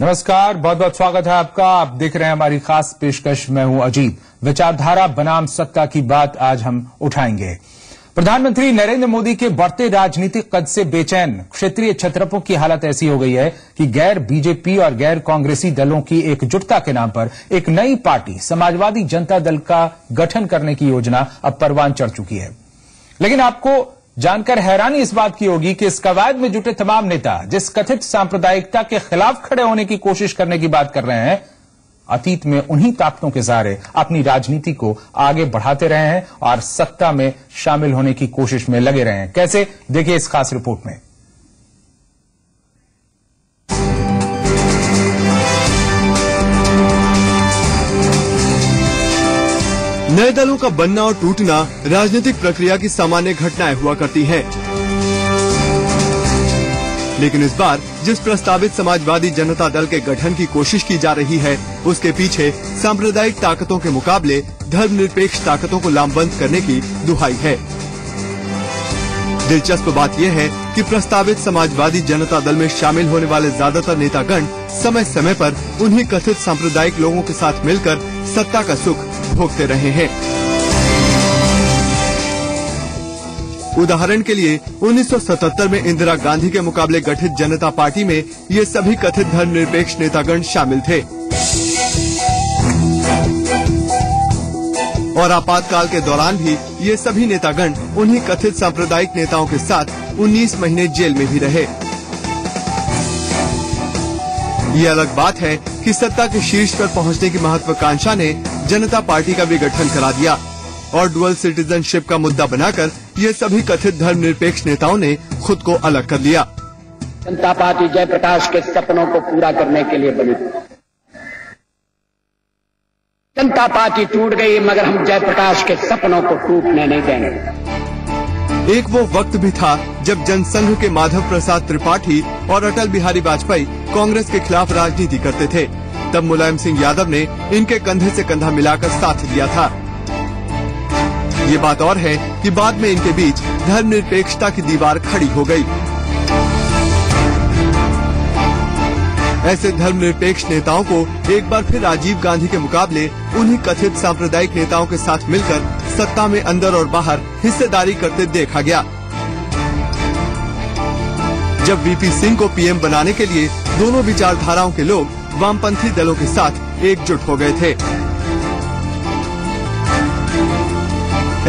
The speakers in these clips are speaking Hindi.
नमस्कार, बहुत बहुत स्वागत है आपका। आप देख रहे हैं हमारी खास पेशकश। मैं हूं अजीत। विचारधारा बनाम सत्ता की बात आज हम उठाएंगे। प्रधानमंत्री नरेंद्र मोदी के बढ़ते राजनीतिक कद से बेचैन क्षेत्रीय क्षत्रपों की हालत ऐसी हो गई है कि गैर बीजेपी और गैर कांग्रेसी दलों की एकजुटता के नाम पर एक नई पार्टी समाजवादी जनता दल का गठन करने की योजना अब परवान चढ़ चुकी है। लेकिन आपको जानकर हैरानी इस बात की होगी कि इस कवायद में जुटे तमाम नेता जिस कथित सांप्रदायिकता के खिलाफ खड़े होने की कोशिश करने की बात कर रहे हैं, अतीत में उन्हीं ताकतों के सहारे अपनी राजनीति को आगे बढ़ाते रहे हैं और सत्ता में शामिल होने की कोशिश में लगे रहे हैं। कैसे, देखिए इस खास रिपोर्ट में। नए दलों का बनना और टूटना राजनीतिक प्रक्रिया की सामान्य घटनाएं हुआ करती हैं। लेकिन इस बार जिस प्रस्तावित समाजवादी जनता दल के गठन की कोशिश की जा रही है, उसके पीछे सांप्रदायिक ताकतों के मुकाबले धर्मनिरपेक्ष ताकतों को लामबंद करने की दुहाई है। दिलचस्प बात यह है कि प्रस्तावित समाजवादी जनता दल में शामिल होने वाले ज्यादातर नेतागण समय समय पर उन्हीं कथित सांप्रदायिक लोगों के साथ मिलकर सत्ता का सुख भोगते रहे हैं। उदाहरण के लिए 1977 में इंदिरा गांधी के मुकाबले गठित जनता पार्टी में ये सभी कथित धर्मनिरपेक्ष नेतागण शामिल थे और आपातकाल के दौरान भी ये सभी नेतागण उन्हीं कथित सांप्रदायिक नेताओं के साथ 19 महीने जेल में भी रहे। ये अलग बात है कि सत्ता के शीर्ष पर पहुंचने की महत्वाकांक्षा ने जनता पार्टी का भी गठन करा दिया और डुअल सिटीजनशिप का मुद्दा बनाकर ये सभी कथित धर्मनिरपेक्ष नेताओं ने खुद को अलग कर लिया। जनता पार्टी जयप्रकाश के सपनों को पूरा करने के लिए बनी। जनता पार्टी टूट गई, मगर हम जयप्रकाश के सपनों को टूटने नहीं देंगे। एक वो वक्त भी था जब जनसंघ के माधव प्रसाद त्रिपाठी और अटल बिहारी वाजपेयी कांग्रेस के खिलाफ राजनीति करते थे। तब मुलायम सिंह यादव ने इनके कंधे से कंधा मिलाकर साथ दिया था। ये बात और है कि बाद में इनके बीच धर्मनिरपेक्षता की दीवार खड़ी हो गई। ऐसे धर्मनिरपेक्ष नेताओं को एक बार फिर राजीव गांधी के मुकाबले उन्हीं कथित सांप्रदायिक नेताओं के साथ मिलकर सत्ता में अंदर और बाहर हिस्सेदारी करते देखा गया। जब वीपी सिंह को पीएम बनाने के लिए दोनों विचारधाराओं के लोग वामपंथी दलों के साथ एकजुट हो गए थे।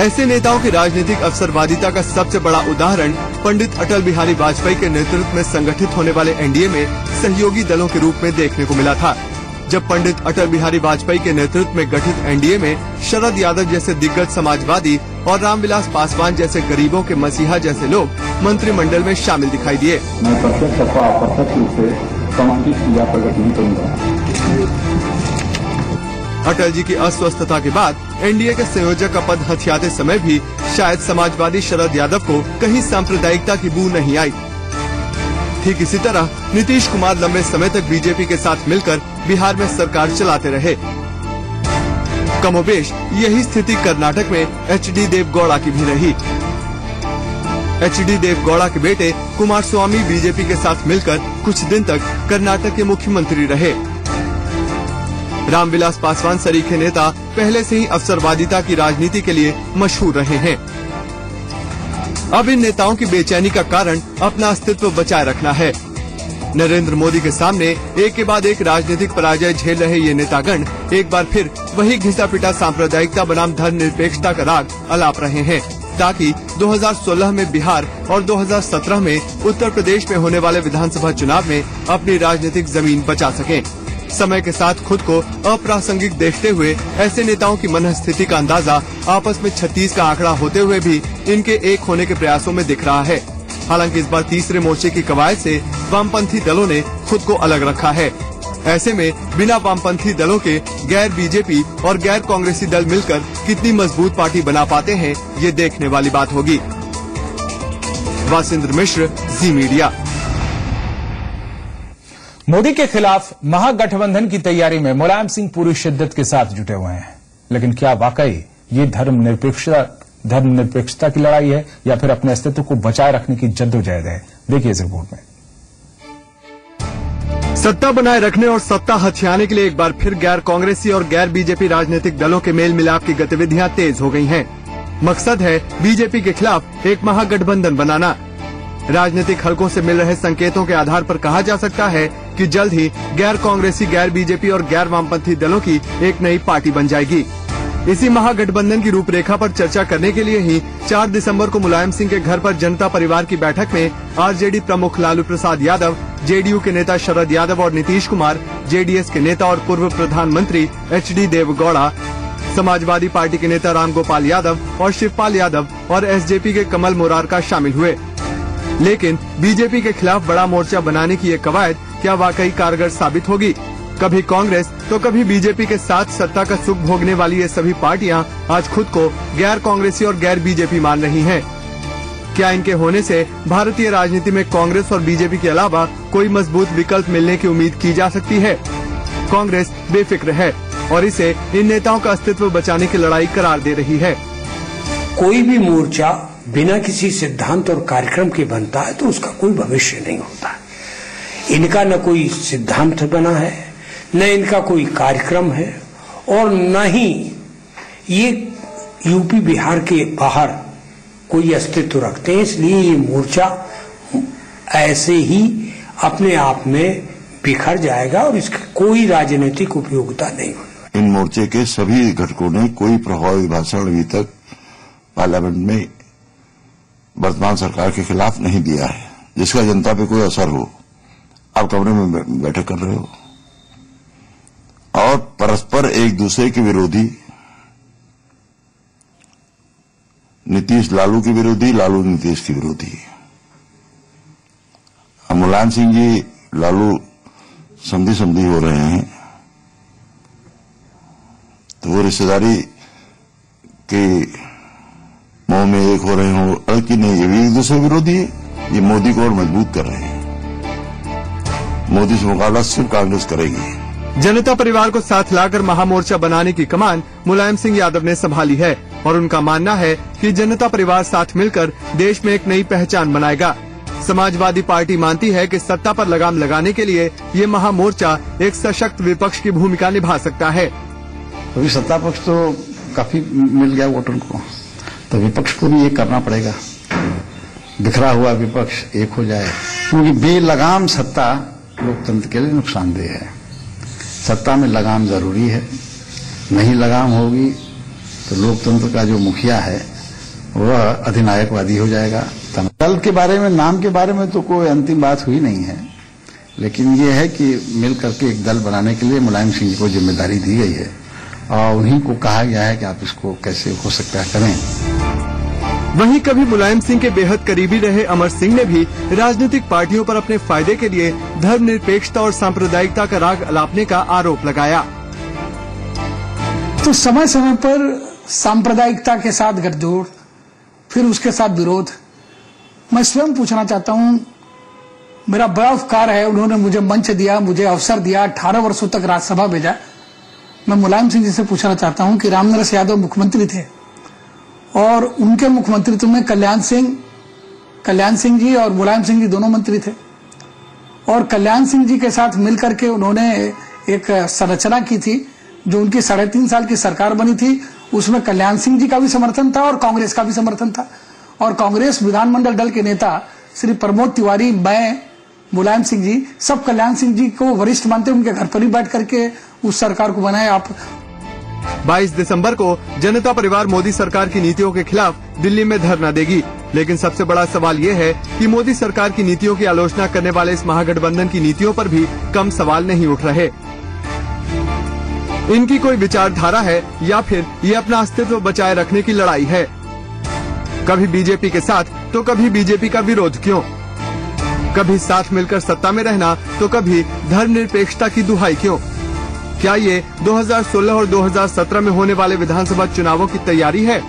ऐसे नेताओं की राजनीतिक अवसरवादिता का सबसे बड़ा उदाहरण पंडित अटल बिहारी वाजपेयी के नेतृत्व में संगठित होने वाले एनडीए में सहयोगी दलों के रूप में देखने को मिला था। जब पंडित अटल बिहारी वाजपेयी के नेतृत्व में गठित एनडीए में शरद यादव जैसे दिग्गज समाजवादी और रामविलास पासवान जैसे गरीबों के मसीहा जैसे लोग मंत्रिमंडल में शामिल दिखाई दिए। मैं प्रत्यक्ष अथवा अप्रत्यक्ष रूप से समाजिक या प्रगति नहीं करूँगा। अटल जी की अस्वस्थता के बाद एनडीए के संयोजक का पद हथियाते समय भी शायद समाजवादी शरद यादव को कहीं सांप्रदायिकता की बू नहीं आई। ठीक इसी तरह नीतीश कुमार लंबे समय तक बीजेपी के साथ मिलकर बिहार में सरकार चलाते रहे। कमोबेश यही स्थिति कर्नाटक में एचडी देवगौड़ा की भी रही। एचडी देवगौड़ा के बेटे कुमारस्वामी बीजेपी के साथ मिलकर कुछ दिन तक कर्नाटक के मुख्यमंत्री रहे। रामविलास पासवान सरीखे नेता पहले से ही अवसरवादिता की राजनीति के लिए मशहूर रहे हैं। अब इन नेताओं की बेचैनी का कारण अपना अस्तित्व बचाए रखना है। नरेंद्र मोदी के सामने एक के बाद एक राजनीतिक पराजय झेल रहे ये नेतागण एक बार फिर वही घिसा पिटा सांप्रदायिकता बनाम धर्मनिरपेक्षता का राग अलाप रहे हैं, ताकि 2016 में बिहार और 2017 में उत्तर प्रदेश में होने वाले विधानसभा चुनाव में अपनी राजनीतिक जमीन बचा सकें। समय के साथ खुद को अप्रासंगिक देखते हुए ऐसे नेताओं की मनस्थिति का अंदाजा आपस में 36 का आंकड़ा होते हुए भी इनके एक होने के प्रयासों में दिख रहा है। हालांकि इस बार तीसरे मोर्चे की कवायद से वामपंथी दलों ने खुद को अलग रखा है। ऐसे में बिना वामपंथी दलों के गैर बीजेपी और गैर कांग्रेसी दल मिलकर कितनी मजबूत पार्टी बना पाते हैं, ये देखने वाली बात होगी। वासिंद्र मिश्र, जी मीडिया। मोदी के खिलाफ महागठबंधन की तैयारी में मुलायम सिंह पूरी शिद्दत के साथ जुटे हुए हैं। लेकिन क्या वाकई ये धर्मनिरपेक्षता की लड़ाई है या फिर अपने अस्तित्व को बचाए रखने की जद्दोजहद है? देखिए इस रिपोर्ट में। सत्ता बनाए रखने और सत्ता हथियाने के लिए एक बार फिर गैर कांग्रेसी और गैर बीजेपी राजनीतिक दलों के मेल मिलाप की गतिविधियां तेज हो गई हैं। मकसद है बीजेपी के खिलाफ एक महागठबंधन बनाना। राजनीतिक हलकों से मिल रहे संकेतों के आधार पर कहा जा सकता है कि जल्द ही गैर कांग्रेसी, गैर बीजेपी और गैर वामपंथी दलों की एक नई पार्टी बन जाएगी। इसी महागठबंधन की रूपरेखा पर चर्चा करने के लिए ही 4 दिसंबर को मुलायम सिंह के घर पर जनता परिवार की बैठक में आरजेडी प्रमुख लालू प्रसाद यादव, जेडीयू के नेता शरद यादव और नीतीश कुमार, जेडीएस के नेता और पूर्व प्रधानमंत्री एचडी देवेगौड़ा, समाजवादी पार्टी के नेता रामगोपाल यादव और शिवपाल यादव और एसजेपी के कमल मोरारका शामिल हुए। लेकिन बीजेपी के खिलाफ बड़ा मोर्चा बनाने की ये कवायद क्या वाकई कारगर साबित होगी? कभी कांग्रेस तो कभी बीजेपी के साथ सत्ता का सुख भोगने वाली ये सभी पार्टियां आज खुद को गैर कांग्रेसी और गैर बीजेपी मान रही हैं। क्या इनके होने से भारतीय राजनीति में कांग्रेस और बीजेपी के अलावा कोई मजबूत विकल्प मिलने की उम्मीद की जा सकती है? कांग्रेस बेफिक्र है और इसे इन नेताओं का अस्तित्व बचाने की लड़ाई करार दे रही है। कोई भी मोर्चा बिना किसी सिद्धांत और कार्यक्रम के बनता है तो उसका कोई भविष्य नहीं होता है। इनका न कोई सिद्धांत बना है, न इनका कोई कार्यक्रम है और न ही ये यूपी बिहार के बाहर कोई अस्तित्व रखते हैं। इसलिए ये मोर्चा ऐसे ही अपने आप में बिखर जाएगा और इसकी कोई राजनीतिक उपयोगिता नहीं होगी। इन मोर्चे के सभी घटकों ने कोई प्रभावी भाषण अभी तक पार्लियामेंट में वर्तमान सरकार के खिलाफ नहीं दिया है जिसका जनता पे कोई असर हो। आप कमरे में बैठक कर रहे हो और परस्पर एक दूसरे के विरोधी, नीतीश लालू के विरोधी, लालू नीतीश के विरोधी। मुलायम सिंह जी लालू समधी हो रहे हैं तो वो रिश्तेदारी के मोह में एक हो रहे हो कि नहीं, ये भी एक दूसरे विरोधी है। ये मोदी को और मजबूत कर रहे हैं। मोदी से मुकाबला सिर्फ कांग्रेस करेगी। जनता परिवार को साथ लाकर महामोर्चा बनाने की कमान मुलायम सिंह यादव ने संभाली है और उनका मानना है कि जनता परिवार साथ मिलकर देश में एक नई पहचान बनाएगा। समाजवादी पार्टी मानती है कि सत्ता पर लगाम लगाने के लिए ये महामोर्चा एक सशक्त विपक्ष की भूमिका निभा सकता है। अभी सत्ता पक्ष तो काफी मिल गया वोटरों को, तो विपक्ष को भी ये करना पड़ेगा, बिखरा हुआ विपक्ष एक हो जाए, क्योंकि बेलगाम सत्ता लोकतंत्र के लिए नुकसानदेह है। सत्ता में लगाम जरूरी है, नहीं लगाम होगी तो लोकतंत्र का जो मुखिया है वह अधिनायकवादी हो जाएगा। दल के बारे में, नाम के बारे में तो कोई अंतिम बात हुई नहीं है, लेकिन ये है कि मिल करके एक दल बनाने के लिए मुलायम सिंह जी को जिम्मेदारी दी गई है और उन्हीं को कहा गया है कि आप इसको कैसे हो सकता है करें। वहीं कभी मुलायम सिंह के बेहद करीबी रहे अमर सिंह ने भी राजनीतिक पार्टियों पर अपने फायदे के लिए धर्मनिरपेक्षता और सांप्रदायिकता का राग अलापने का आरोप लगाया। तो समय समय पर सांप्रदायिकता के साथ गठजोड़, फिर उसके साथ विरोध। मैं स्वयं पूछना चाहता हूं, मेरा बड़ा उपकार है, उन्होंने मुझे मंच दिया, मुझे अवसर दिया, 18 वर्षों तक राज्यसभा भेजा। मैं मुलायम सिंह जी से पूछना चाहता हूं कि रामनरेश यादव मुख्यमंत्री थे और उनके मुख्यमंत्रित्व में कल्याण सिंह जी और मुलायम सिंह जी दोनों मंत्री थे और कल्याण सिंह जी के साथ मिलकर के उन्होंने एक संरचना की थी जो उनकी 3.5 साल की सरकार बनी थी। उसमें कल्याण सिंह जी का भी समर्थन था और कांग्रेस का भी समर्थन था और कांग्रेस विधानमंडल दल के नेता श्री प्रमोद तिवारी, मैं, मुलायम सिंह जी, सब कल्याण सिंह जी को वरिष्ठ मानते, उनके घर पर ही बैठ करके उस सरकार को बनाया। आप 22 दिसंबर को जनता परिवार मोदी सरकार की नीतियों के खिलाफ दिल्ली में धरना देगी, लेकिन सबसे बड़ा सवाल ये है कि मोदी सरकार की नीतियों की आलोचना करने वाले इस महागठबंधन की नीतियों पर भी कम सवाल नहीं उठ रहे। इनकी कोई विचारधारा है या फिर ये अपना अस्तित्व बचाए रखने की लड़ाई है? कभी बीजेपी के साथ तो कभी बीजेपी का विरोध क्यों? कभी साथ मिलकर सत्ता में रहना तो कभी धर्मनिरपेक्षता की दुहाई क्यों? क्या ये 2016 और 2017 में होने वाले विधानसभा चुनावों की तैयारी है?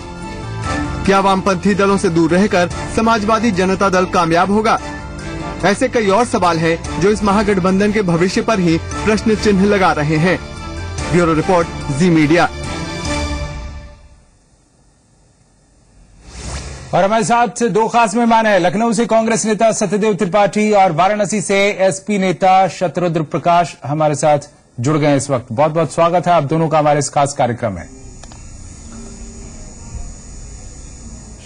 क्या वामपंथी दलों से दूर रहकर समाजवादी जनता दल कामयाब होगा? ऐसे कई और सवाल हैं जो इस महागठबंधन के भविष्य पर ही प्रश्न चिन्ह लगा रहे हैं। ब्यूरो रिपोर्ट, जी मीडिया। और हमारे साथ दो खास मेहमान हैं। लखनऊ से कांग्रेस नेता सत्यदेव त्रिपाठी और वाराणसी से एसपी नेता शतरुद्र प्रकाश हमारे साथ जुड़ गए इस वक्त। बहुत बहुत स्वागत है आप दोनों का हमारे इस खास कार्यक्रम में।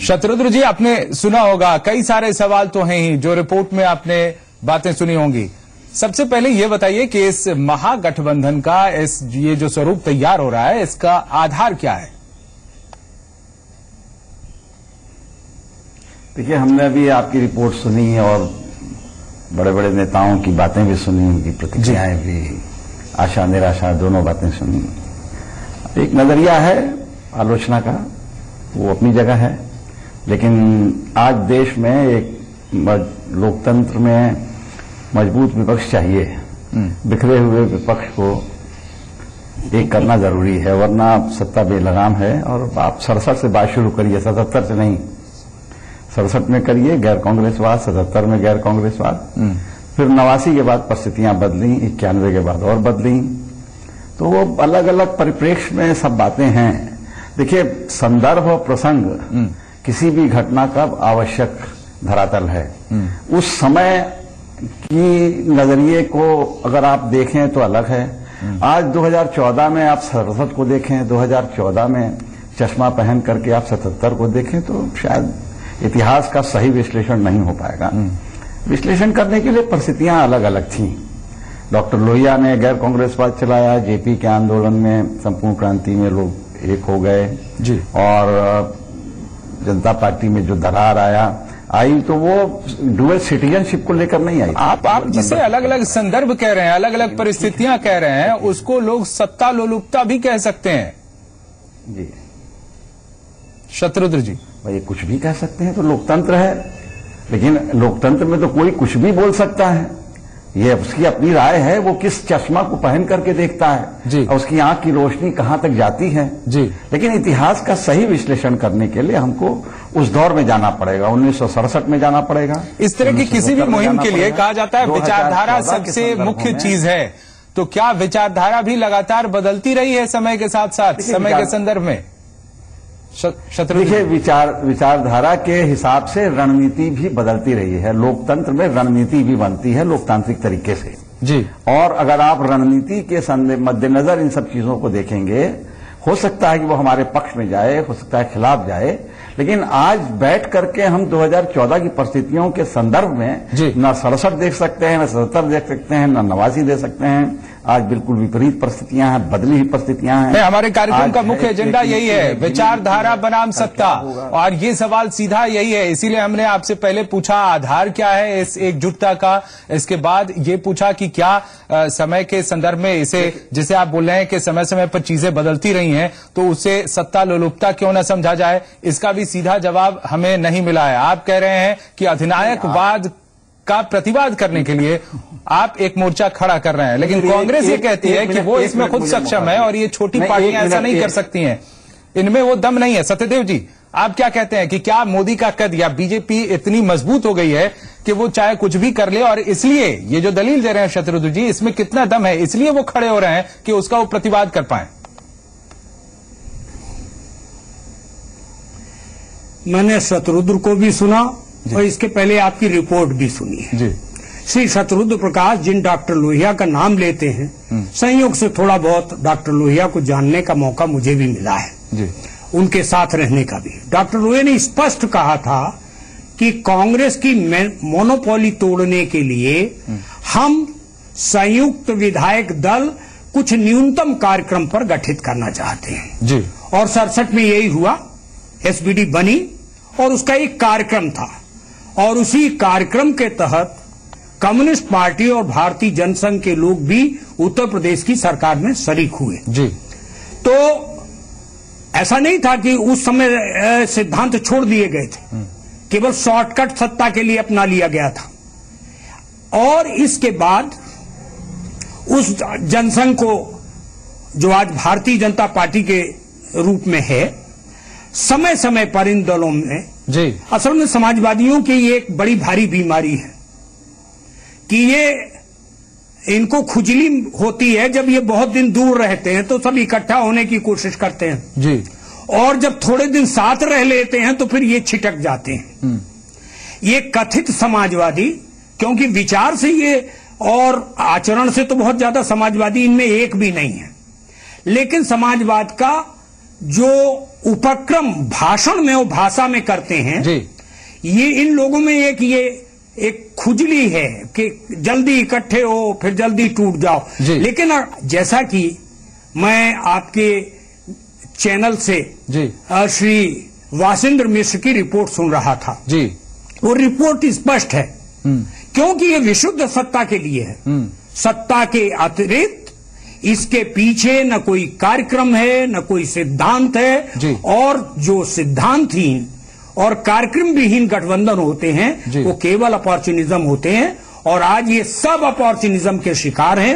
शतरुद्र जी, आपने सुना होगा, कई सारे सवाल तो हैं ही, जो रिपोर्ट में आपने बातें सुनी होंगी। सबसे पहले ये बताइए कि इस महागठबंधन का ये जो स्वरूप तैयार हो रहा है, इसका आधार क्या है? देखिए, हमने अभी आपकी रिपोर्ट सुनी और बड़े बड़े नेताओं की बातें भी सुनी, उनकी प्रतिक्रियाएं भी, आशा निराशा दोनों बातें सुनी। एक नजरिया है आलोचना का, वो अपनी जगह है, लेकिन आज देश में एक लोकतंत्र में मजबूत विपक्ष चाहिए। बिखरे हुए विपक्ष को एक करना जरूरी है, वरना सत्ता बेलगाम है। और आप 67 से बात शुरू करिए, 77 से नहीं, 67 में करिए गैर कांग्रेसवाद, 77 में गैर कांग्रेसवाद, फिर 89 के बाद परिस्थितियां बदली, 91 के बाद और बदली, तो वो अलग अलग परिप्रेक्ष्य में सब बातें हैं। देखिए, संदर्भ और प्रसंग किसी भी घटना का आवश्यक धरातल है। उस समय की नजरिए को अगर आप देखें तो अलग है। आज 2014 में आप 67 को देखें, 2014 में चश्मा पहन करके आप 77 को देखें, तो शायद इतिहास का सही विश्लेषण नहीं हो पाएगा। विश्लेषण करने के लिए परिस्थितियां अलग अलग थीं। डॉक्टर लोहिया ने गैर कांग्रेसवाद चलाया, जेपी के आंदोलन में संपूर्ण क्रांति में लोग एक हो गए जी, और जनता पार्टी में जो दरार आई तो वो डुअल सिटीजनशिप को लेकर नहीं आई। आप जिसे अलग अलग संदर्भ कह रहे हैं, अलग अलग परिस्थितियां कह रहे हैं, उसको लोग सत्ता लोलुपता भी कह सकते हैं जी। शत्रुद्र जी, भाई कुछ भी कह सकते हैं, तो लोकतंत्र है, लेकिन लोकतंत्र में तो कोई कुछ भी बोल सकता है। ये उसकी अपनी राय है, वो किस चश्मा को पहन करके देखता है जी, और उसकी आंख की रोशनी कहां तक जाती है जी। लेकिन इतिहास का सही विश्लेषण करने के लिए हमको उस दौर में जाना पड़ेगा, 1967 में जाना पड़ेगा। इस तरह की किसी भी मुहिम के लिए कहा जाता है विचारधारा सबसे मुख्य चीज है, तो क्या विचारधारा भी लगातार बदलती रही है समय के साथ साथ, समय के संदर्भ में? देखिए, विचारधारा के हिसाब से रणनीति भी बदलती रही है। लोकतंत्र में रणनीति भी बनती है लोकतांत्रिक तरीके से जी। और अगर आप रणनीति के मद्देनजर इन सब चीजों को देखेंगे, हो सकता है कि वो हमारे पक्ष में जाए, हो सकता है खिलाफ जाए, लेकिन आज बैठ करके हम 2014 की परिस्थितियों के संदर्भ में न 67 देख सकते हैं, न 77 देख सकते हैं, न 89 देख सकते हैं। आज बिल्कुल विपरीत परिस्थितियां हैं, बदली हुई परिस्थितियां हैं। हमारे कार्यक्रम का मुख्य एजेंडा यही है, विचारधारा बनाम सत्ता, और ये सवाल सीधा यही है। इसीलिए हमने आपसे पहले पूछा आधार क्या है इस एकजुटता का, इसके बाद ये पूछा कि क्या समय के संदर्भ में इसे, जिसे आप बोल रहे हैं कि समय समय पर चीजें बदलती रही हैं, तो उसे सत्ता लोलुपता क्यों न समझा जाए। इसका भी सीधा जवाब हमें नहीं मिला है। आप कह रहे हैं कि अधिनायकवाद का प्रतिवाद करने के लिए आप एक मोर्चा खड़ा कर रहे हैं, लेकिन कांग्रेस ये कहती है कि वो इसमें खुद सक्षम है और ये छोटी पार्टियां ऐसा नहीं कर सकती हैं, इनमें वो दम नहीं है। सत्यदेव जी, आप क्या कहते हैं कि क्या मोदी का कद या बीजेपी इतनी मजबूत हो गई है कि वो चाहे कुछ भी कर ले, और इसलिए ये जो दलील दे रहे हैं शत्रुद्र जी, इसमें कितना दम है, इसलिए वो खड़े हो रहे हैं कि उसका वो प्रतिवाद कर पाए? मैंने शत्रुद्र को भी सुना और इसके पहले आपकी रिपोर्ट भी सुनी है जी। श्री शतरुद्र प्रकाश जिन डॉक्टर लोहिया का नाम लेते हैं, संयोग से थोड़ा बहुत डॉक्टर लोहिया को जानने का मौका मुझे भी मिला है जी, उनके साथ रहने का भी। डॉक्टर लोहिया ने स्पष्ट कहा था कि कांग्रेस की मोनोपोली तोड़ने के लिए हम संयुक्त विधायक दल कुछ न्यूनतम कार्यक्रम पर गठित करना चाहते हैं जी। और 67 में यही हुआ, एसपीडी बनी और उसका एक कार्यक्रम था, और उसी कार्यक्रम के तहत कम्युनिस्ट पार्टी और भारतीय जनसंघ के लोग भी उत्तर प्रदेश की सरकार में शरीक हुए जी। तो ऐसा नहीं था कि उस समय सिद्धांत छोड़ दिए गए थे, केवल शॉर्टकट सत्ता के लिए अपना लिया गया था। और इसके बाद उस जनसंघ को, जो आज भारतीय जनता पार्टी के रूप में है, समय समय पर इन दलों में जी, असल में समाजवादियों की ये एक बड़ी भारी बीमारी है कि ये इनको खुजली होती है जब ये बहुत दिन दूर रहते हैं तो सब इकट्ठा होने की कोशिश करते हैं जी, और जब थोड़े दिन साथ रह लेते हैं तो फिर ये छिटक जाते हैं। ये कथित समाजवादी, क्योंकि विचार से ये और आचरण से तो बहुत ज्यादा समाजवादी इनमें एक भी नहीं है, लेकिन समाजवाद का जो उपक्रम भाषण में और भाषा में करते हैं जी। ये इन लोगों में एक खुजली है कि जल्दी इकट्ठे हो फिर जल्दी टूट जाओ। लेकिन जैसा कि मैं आपके चैनल से श्री वासिंद्र मिश्र की रिपोर्ट सुन रहा था जी, वो रिपोर्ट स्पष्ट है, क्योंकि ये विशुद्ध सत्ता के लिए है। सत्ता के अतिरिक्त इसके पीछे न कोई कार्यक्रम है न कोई सिद्धांत है, और जो सिद्धांतहीन और कार्यक्रम विहीन गठबंधन होते हैं वो केवल अपॉर्चुनिज्म होते हैं, और आज ये सब अपॉर्चुनिज्म के शिकार हैं।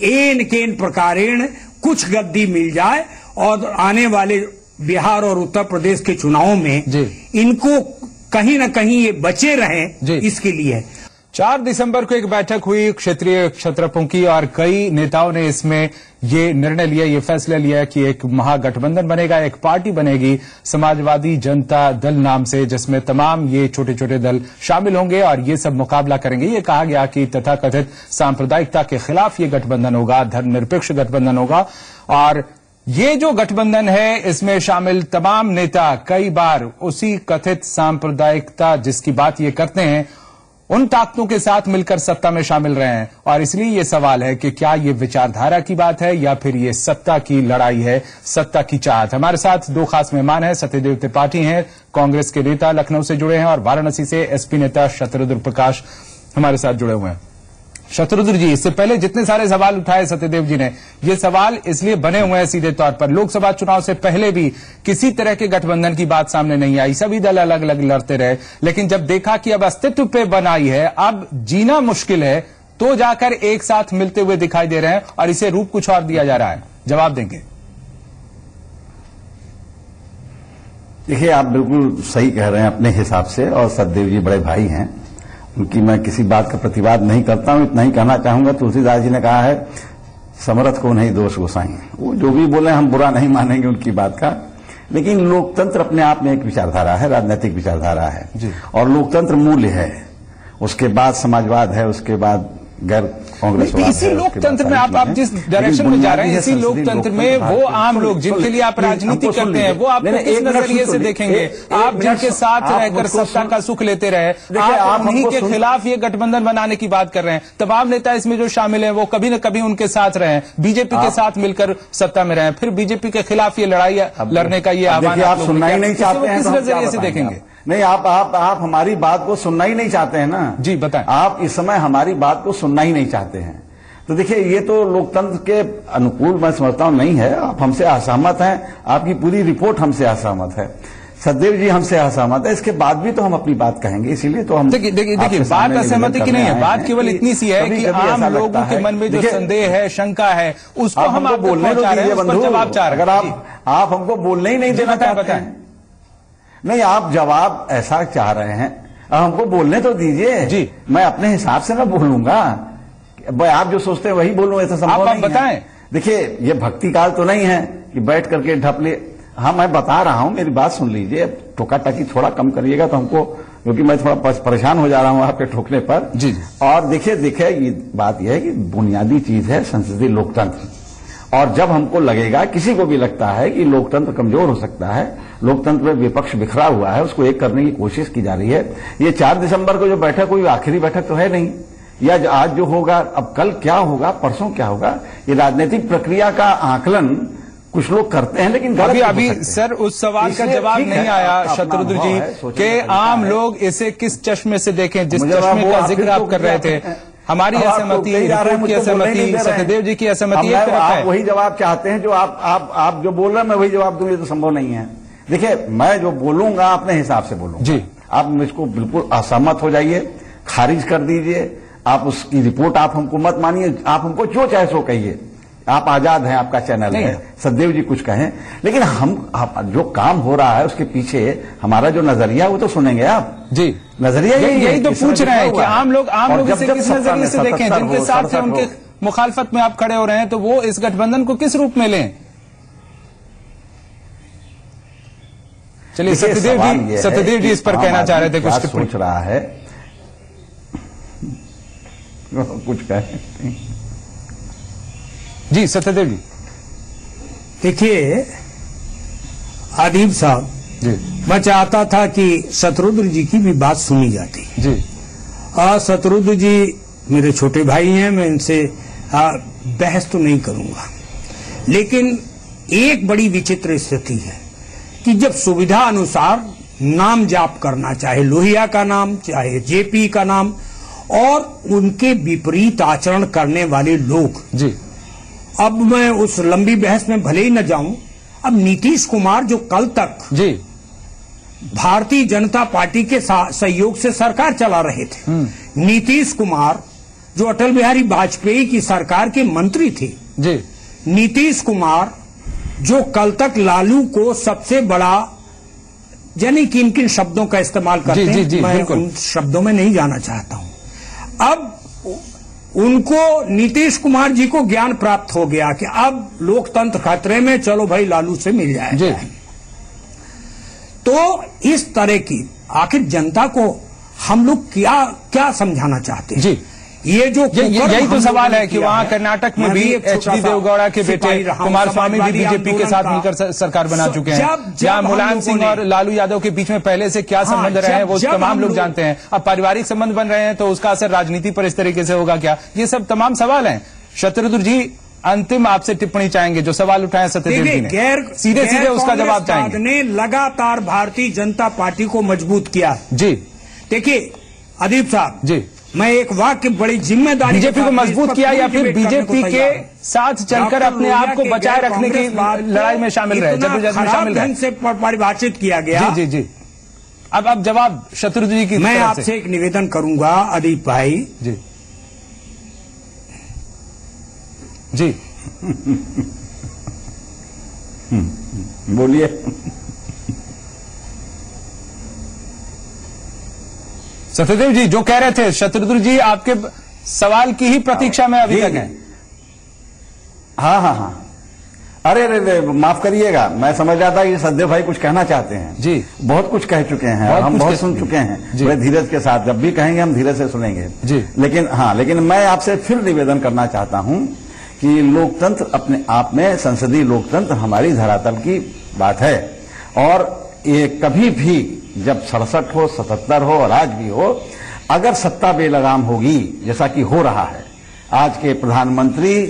एन केन प्रकारेण कुछ गद्दी मिल जाए और आने वाले बिहार और उत्तर प्रदेश के चुनावों में इनको कहीं न कहीं ये बचे रहें, इसके लिए 4 दिसंबर को एक बैठक हुई क्षेत्रीय क्षत्रपों की, और कई नेताओं ने इसमें ये निर्णय लिया, ये फैसला लिया कि एक महागठबंधन बनेगा, एक पार्टी बनेगी समाजवादी जनता दल नाम से, जिसमें तमाम ये छोटे छोटे दल शामिल होंगे और ये सब मुकाबला करेंगे। ये कहा गया कि तथाकथित सांप्रदायिकता के खिलाफ ये गठबंधन होगा, धर्मनिरपेक्ष गठबंधन होगा, और ये जो गठबंधन है इसमें शामिल तमाम नेता कई बार उसी कथित सांप्रदायिकता जिसकी बात ये करते हैं उन ताकतों के साथ मिलकर सत्ता में शामिल रहे हैं, और इसलिए ये सवाल है कि क्या ये विचारधारा की बात है या फिर ये सत्ता की लड़ाई है, सत्ता की चाहत। हमारे साथ 2 खास मेहमान हैं। सत्यदेव त्रिपाठी हैं, कांग्रेस के नेता, लखनऊ से जुड़े हैं, और वाराणसी से एसपी नेता शत्रुद्र प्रकाश हमारे साथ जुड़े हुए हैं। शत्रुद्र जी, इससे पहले जितने सारे सवाल उठाए सत्यदेव जी ने, ये सवाल इसलिए बने हुए हैं सीधे तौर पर, लोकसभा चुनाव से पहले भी किसी तरह के गठबंधन की बात सामने नहीं आई, सभी दल अलग अलग लड़ते रहे, लेकिन जब देखा कि अब अस्तित्व पे बनाई है, अब जीना मुश्किल है, तो जाकर एक साथ मिलते हुए दिखाई दे रहे हैं और इसे रूप कुछ और दिया जा रहा है। जवाब देंगे? देखिए, आप बिल्कुल सही कह रहे हैं अपने हिसाब से, और सत्यदेव जी बड़े भाई हैं, उनकी मैं किसी बात का प्रतिवाद नहीं करता हूं। इतना ही कहना चाहूंगा, तुलसीदास जी ने कहा है समर्थ को नहीं दोष गोसाई। वो जो भी बोले हम बुरा नहीं मानेंगे उनकी बात का, लेकिन लोकतंत्र अपने आप में एक विचारधारा है, राजनीतिक विचारधारा है, और लोकतंत्र मूल्य है, उसके बाद समाजवाद है, उसके बाद गैर कांग्रेस। इसी लोकतंत्र में आप जिस डायरेक्शन में जा रहे हैं, इसी लोकतंत्र में वो आम लोग जिनके लिए आप राजनीति करते हैं, वो आपको किस नजरिए से देखेंगे? आप जिनके साथ रहकर सत्ता का सुख लेते रहे, आप उन्हीं के खिलाफ ये गठबंधन बनाने की बात कर रहे हैं। तमाम नेता इसमें जो शामिल हैं वो कभी न कभी उनके साथ रहे, बीजेपी के साथ मिलकर सत्ता में रहे, फिर बीजेपी के खिलाफ ये लड़ाई लड़ने का ये आह्वान आप सुनना ही नहीं चाहते हैं, किस नजरिए से देखेंगे? नहीं, आप हमारी बात को सुनना ही नहीं चाहते हैं ना जी, बताएं। आप इस समय हमारी बात को सुनना ही नहीं चाहते हैं, तो देखिए ये तो लोकतंत्र के अनुकूल मैं समझता हूं नहीं है। आप हमसे असहमत हैं, आपकी पूरी रिपोर्ट हमसे असहमत है, सत्यदेव जी हमसे असहमत है, इसके बाद भी तो हम अपनी बात कहेंगे, इसीलिए तो हम देखिए बात असहमति की नहीं है, बात केवल इतनी सी है कि आम लोगों के मन में जो संदेह है, शंका है, उसको हम आपको बोलने रहे हैं, उस पर जवाब चाह रहे हैं। अगर आप हमको बोलने ही नहीं देना चाहते हैं, नहीं आप जवाब ऐसा चाह रहे हैं, हमको बोलने तो दीजिए जी, मैं अपने हिसाब से ना बोलूंगा, आप जो सोचते हैं वही बोलूं, ऐसा संभव नहीं है। बताएं। देखिए ये भक्ति काल तो नहीं है कि बैठ करके ढपले, हाँ मैं बता रहा हूं, मेरी बात सुन लीजिए, टोका टाकी थोड़ा कम करिएगा तो हमको, क्योंकि मैं थोड़ा परेशान हो जा रहा हूं आपके ठोकने पर जी। और देखिए ये बात यह है कि बुनियादी चीज है संसदीय लोकतंत्र, और जब हमको लगेगा, किसी को भी लगता है कि लोकतंत्र कमजोर हो सकता है, लोकतंत्र में विपक्ष बिखरा हुआ है, उसको एक करने की कोशिश की जा रही है। ये 4 दिसंबर को जो बैठक हुई आखिरी बैठक तो है नहीं, या आज जो होगा, अब कल क्या होगा, परसों क्या होगा, ये राजनीतिक प्रक्रिया का आकलन कुछ लोग करते हैं, लेकिन अभी सर उस सवाल का जवाब नहीं आया शत्रुद्र जी कि आम लोग इसे किस चश्मे से देखें, जिस चश्मे का जिक्र आप कर रहे थे। हमारी असहमति, रिपोर्ट की असहमति, सत्यदेव जी की असहमति एक तरफ है। आप वही जवाब चाहते हैं जो आप जो बोल रहे हैं, मैं वही जवाब दूं, ये तो संभव नहीं है। देखिए मैं जो बोलूंगा अपने हिसाब से बोलूंगा जी, आप मुझको बिल्कुल असहमत हो जाइए, खारिज कर दीजिए, आप उसकी रिपोर्ट आप हमको मत मानिए, आप हमको जो चाहे सो कहिए, आप आजाद हैं, आपका चैनल है, सत्यदेव जी कुछ कहें, लेकिन हम जो काम हो रहा है उसके पीछे हमारा जो नजरिया वो तो सुनेंगे आप जी। नजरिया यही तो पूछ रहे हैं कि आम लोग इसे किस नजरिए से देखें, जिनके साथ से उनके मुखालफत में आप खड़े हो रहे हैं, तो वो इस गठबंधन को किस रूप में लें? चलिए सत्यदेव जी इस पर कहना चाह रहे थे कुछ टिप्पणी। सोच रहा है कुछ कहे जी सत्यदेव जी। देखिए अदीब साहब जी, मैं चाहता था कि शत्रुघ्न जी की भी बात सुनी जाती जी। शत्रुघ्न जी मेरे छोटे भाई हैं, मैं इनसे बहस तो नहीं करूंगा, लेकिन एक बड़ी विचित्र स्थिति है कि जब सुविधा अनुसार नाम जाप करना, चाहे लोहिया का नाम, चाहे जेपी का नाम, और उनके विपरीत आचरण करने वाले लोग जी। अब मैं उस लंबी बहस में भले ही न जाऊं। अब नीतीश कुमार जो कल तक जी भारतीय जनता पार्टी के सहयोग से सरकार चला रहे थे, नीतीश कुमार जो अटल बिहारी वाजपेयी की सरकार के मंत्री थे जी, नीतीश कुमार जो कल तक लालू को सबसे बड़ा, यानी किन किन शब्दों का इस्तेमाल करते हैं, मैं उन शब्दों में नहीं जाना चाहता हूं। अब उनको, नीतीश कुमार जी को ज्ञान प्राप्त हो गया कि अब लोकतंत्र खतरे में, चलो भाई लालू से मिल जाए। तो इस तरह की आखिर जनता को हम लोग क्या समझाना चाहते हैं जी? ये जो यही तो सवाल है कि वहां कर्नाटक में भी एचडी देवगौड़ा के बेटे कुमारस्वामी भी बीजेपी के साथ मिलकर सरकार बना चुके हैं। जहां मुलायम सिंह और लालू यादव के बीच में पहले से क्या संबंध रहे हैं वो तमाम लोग जानते हैं। अब पारिवारिक संबंध बन रहे हैं तो उसका असर राजनीति पर इस तरीके से होगा क्या? ये सब तमाम सवाल हैं। शत्रुघ्न जी अंतिम आपसे टिप्पणी चाहेंगे, जो सवाल उठाए सत्यदेव जी ने, सीधे सीधे उसका जवाब चाहेंगे। ने लगातार भारतीय जनता पार्टी को मजबूत किया जी। देखिए अदीब साहब जी, मैं एक वाक्य बड़ी जिम्मेदारी, बीजेपी को मजबूत किया या फिर बीजेपी के साथ चलकर अपने आप को बचाए रखने की लड़ाई में शामिल रहे, जबरदस्ती में शामिल रहे, से परिभाषित किया गया। जी जी जी। अब जवाब शत्रुघ्न जी की। मैं आपसे एक निवेदन करूंगा अदीब भाई जी जी। बोलिए। सत्यदेव जी जो कह रहे थे, शत्रुघ्न जी आपके सवाल की ही प्रतीक्षा में अभी तक हैं। हाँ हाँ हाँ, अरे माफ करिएगा, मैं समझ रहा था कि सत्यदेव भाई कुछ कहना चाहते हैं जी। बहुत कुछ कह चुके हैं, हम बहुत सुन चुके हैं बड़े धीरज के साथ। जब भी कहेंगे हम धीरज से सुनेंगे जी। लेकिन मैं आपसे फिर निवेदन करना चाहता हूं कि लोकतंत्र अपने आप में, संसदीय लोकतंत्र हमारी धरातल की बात है, और ये कभी भी जब 67 हो, 77 हो और आज भी हो, अगर सत्ता बेलगाम होगी जैसा कि हो रहा है, आज के प्रधानमंत्री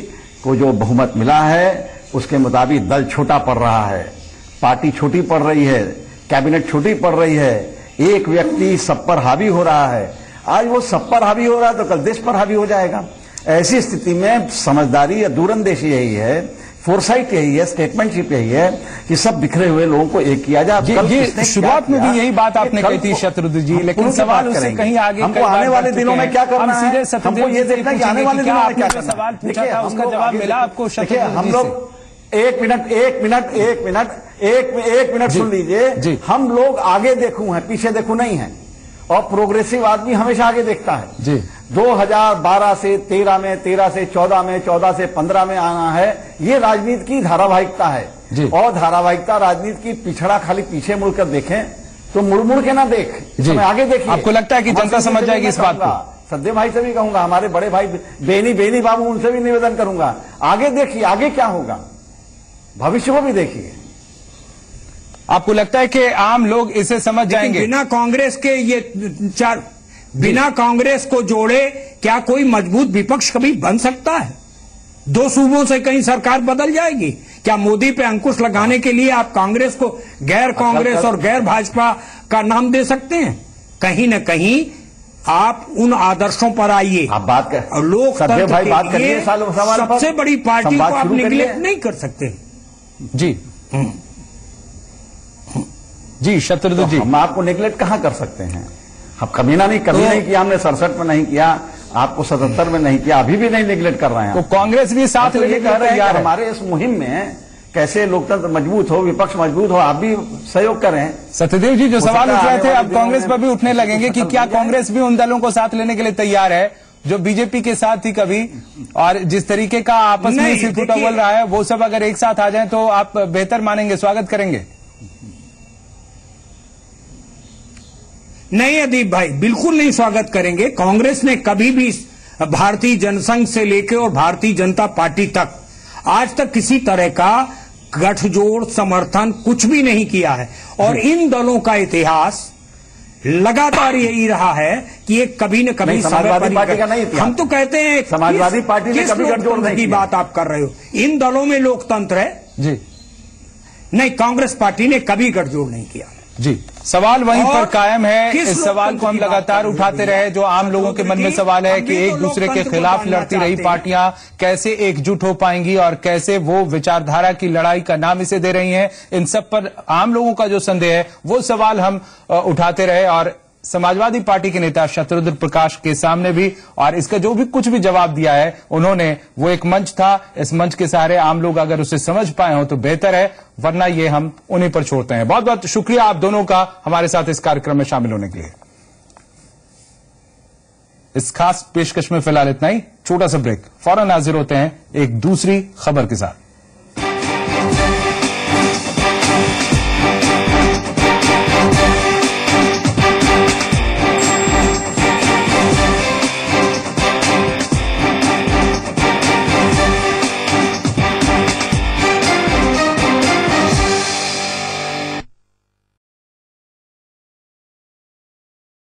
को जो बहुमत मिला है उसके मुताबिक दल छोटा पड़ रहा है, पार्टी छोटी पड़ रही है, कैबिनेट छोटी पड़ रही है, एक व्यक्ति सब पर हावी हो रहा है। आज वो सब पर हावी हो रहा है तो कल देश पर हावी हो जाएगा। ऐसी स्थिति में समझदारी या दूरंदेशी यही है, फोरसाइट यही है, स्टेटमेंटशिप यही है कि सब बिखरे हुए लोगों को एक किया जाए। शुरुआत में भी यही बात आपने कही थी शत्रुघ्न जी, लेकिन सवाल उससे कहीं आगे, हमको आने वाले दिनों में क्या करना है, हमको ये देखना है कि आने वाले दिनों में क्या करना है। सवाल पूछा था उसका जवाब मिला आपको शत्रुघ्न जी? हम लोग एक मिनट सुन लीजिए। हम लोग आगे देखू हैं, पीछे देखू नहीं है, और प्रोग्रेसिव आदमी हमेशा आगे देखता है जी। 2012 से 13 में, 13 से 14 में, 14 से 15 में आना है, ये राजनीति की धारावाहिकता है जी। और धारावाहिकता राजनीति की पिछड़ा खाली पीछे मुड़कर देखें तो मुड़ के ना देख, इसमें आगे देखिए। आपको लगता है कि जनता समझ जाएगी इस बात को? सत्यदेव भाई से भी कहूंगा, हमारे बड़े भाई बेनी बाबू, उनसे भी निवेदन करूंगा, आगे देखिए, आगे क्या होगा, भविष्य को भी देखिए। आपको लगता है कि आम लोग इसे समझ जाएंगे? बिना कांग्रेस के ये बिना कांग्रेस को जोड़े क्या कोई मजबूत विपक्ष कभी बन सकता है? 2 सूबों से कहीं सरकार बदल जाएगी क्या? मोदी पे अंकुश लगाने के लिए आप कांग्रेस को गैर कांग्रेस और गैर भाजपा का नाम दे सकते हैं? कहीं न कहीं आप उन आदर्शों पर आइए। आप बात कर, और लोकतंत्र भाई बात करिए, सबसे बड़ी पार्टी को आप निगलेक्ट नहीं कर सकते जी। जी शत्रुघ्न जी, हम आपको निगलेक्ट कहां कर सकते हैं? हम कभी नहीं किया, हमने 67 में नहीं किया, आपको 77 में नहीं किया, अभी भी नहीं निगलेक्ट कर रहे हैं। तो कांग्रेस भी साथ लेके कह रहे हैं हमारे इस मुहिम में कैसे लोकतंत्र मजबूत हो, विपक्ष मजबूत हो, आप भी सहयोग करें। सत्यदेव जी जो सवाल उठ रहे थे अब कांग्रेस पर भी उठने लगेंगे कि क्या कांग्रेस भी उन दलों को साथ लेने के लिए तैयार है जो बीजेपी के साथ थी कभी, और जिस तरीके का आपस में सिरकुटा बोल रहा है, वो सब अगर एक साथ आ जाए तो आप बेहतर मानेंगे, स्वागत करेंगे? देखिए, हम लोग एक मिनट एक मिनट, एक मिनट सुन लीजिए। हम लोग आगे देखूं हैं, पीछे देखूं नहीं है, और प्रोग्रेसिव आदमी हमेशा आगे देखता है। 2 हज़ार 12 से 13 में आना है, ये राजनीति की धारावाहिकता है, और नहीं अदीप भाई, बिल्कुल नहीं स्वागत करेंगे। कांग्रेस ने कभी भी भारतीय जनसंघ से लेकर और भारतीय जनता पार्टी तक आज तक किसी तरह का गठजोड़ समर्थन कुछ भी नहीं किया है। और इन दलों का इतिहास लगातार यही रहा है कि ये कभी न कभी समाजवादी पार्टी का नहीं, हम तो कहते हैं समाजवादी पार्टी ने कभी गठजोड़ नहीं की बात आप कर रहे हो। इन दलों में लोकतंत्र है जी, नहीं, कांग्रेस पार्टी ने कभी गठजोड़ नहीं किया जी। सवाल वहीं पर कायम है। इस सवाल को हम लगातार उठाते रहे। जो आम लोगों के मन में सवाल है कि एक दूसरे के खिलाफ लड़ती रही पार्टियां कैसे एकजुट हो पाएंगी और कैसे वो विचारधारा की लड़ाई का नाम इसे दे रही हैं। इन सब पर आम लोगों का जो संदेह है वो सवाल हम उठाते रहे और समाजवादी पार्टी के नेता शत्रुघ्न प्रकाश के सामने भी, और इसका जो भी कुछ भी जवाब दिया है उन्होंने, वो एक मंच था। इस मंच के सहारे आम लोग अगर उसे समझ पाए हो तो बेहतर है, वरना ये हम उन्हीं पर छोड़ते हैं। बहुत बहुत शुक्रिया आप दोनों का हमारे साथ इस कार्यक्रम में शामिल होने के लिए। इस खास पेशकश में फिलहाल इतना ही। छोटा सा ब्रेक, फौरन हाजिर होते हैं एक दूसरी खबर के साथ।